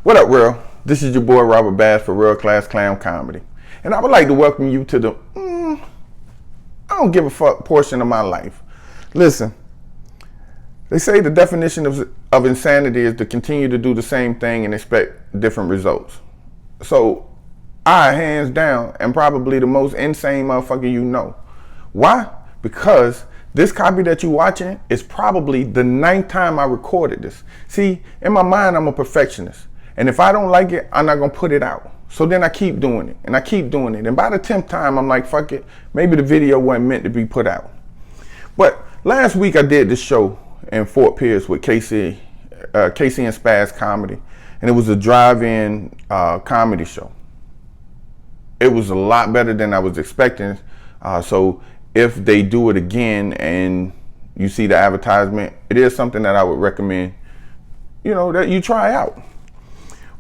What up, Real? This is your boy Robert Bass for Real Class Clown Comedy. And I would like to welcome you to the I don't give a fuck portion of my life. Listen, they say the definition of insanity is to continue to do the same thing and expect different results. So I, hands down, am probably the most insane motherfucker you know. Why? Because this copy that you're watching is probably the 9th time I recorded this. See, in my mind, I'm a perfectionist. And if I don't like it, I'm not gonna put it out. So then I keep doing it and I keep doing it. And by the 10th time, I'm like, fuck it. Maybe the video wasn't meant to be put out. But last week I did this show in Fort Pierce with Casey and Spaz Comedy. And it was a drive-in comedy show. It was a lot better than I was expecting. So if they do it again and you see the advertisement, it is something that I would recommend, that you try out.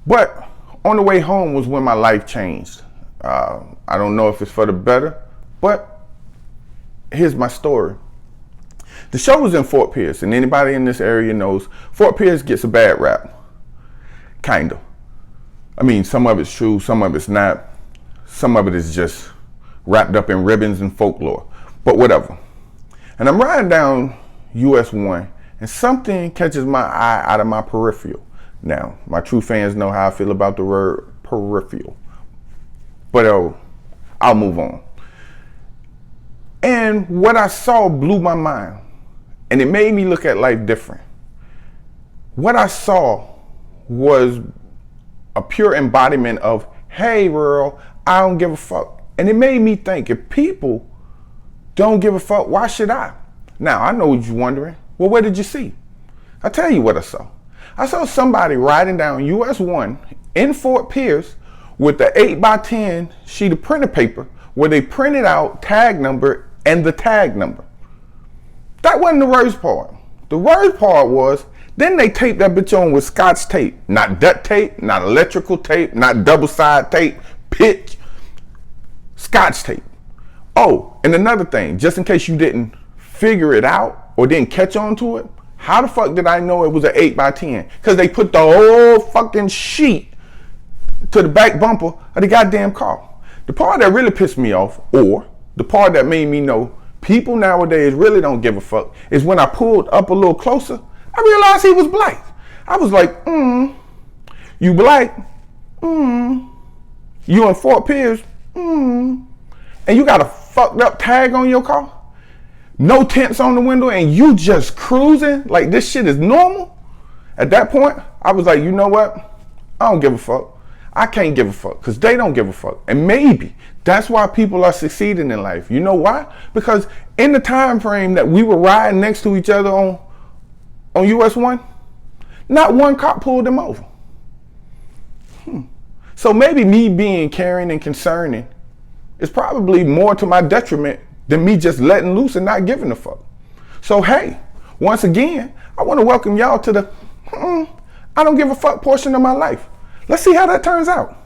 But on the way home was when my life changed. I don't know if it's for the better, but here's my story. The show was in Fort Pierce, and anybody in this area knows Fort Pierce gets a bad rap. Kind of. I mean, some of it's true, some of it's not. Some of it is just wrapped up in ribbons and folklore, but whatever. And I'm riding down US 1, and something catches my eye out of my peripheral. Now, my true fans know how I feel about the word peripheral, but I'll move on. And what I saw blew my mind, and it made me look at life different. What I saw was a pure embodiment of, hey, rural, I don't give a fuck. And it made me think, if people don't give a fuck, why should I? Now, I know what you're wondering. Well, what did you see? I'll tell you what I saw. I saw somebody riding down US 1 in Fort Pierce with the 8x10 sheet of printer paper where they printed out tag number and the tag number. That wasn't the worst part. The worst part was, then they taped that bitch on with Scotch tape. Not duct tape, not electrical tape, not double-side tape, pitch, Scotch tape. Oh, and another thing, just in case you didn't figure it out or didn't catch on to it, how the fuck did I know it was an 8x10? Because they put the whole fucking sheet to the back bumper of the goddamn car. The part that really pissed me off, or the part that made me know people nowadays really don't give a fuck, is when I pulled up a little closer, I realized he was black. I was like, you black? You in Fort Pierce? And you got a fucked up tag on your car? No tents on the window, and you just cruising like this shit is normal? At that point, I was like, you know what? I don't give a fuck. I can't give a fuck because they don't give a fuck. And maybe that's why people are succeeding in life. You know why? Because in the time frame that we were riding next to each other on US 1, not one cop pulled them over. So maybe me being caring and concerning is probably more to my detriment than me just letting loose and not giving a fuck. So hey, once again, I want to welcome y'all to the I don't give a fuck portion of my life. Let's see how that turns out.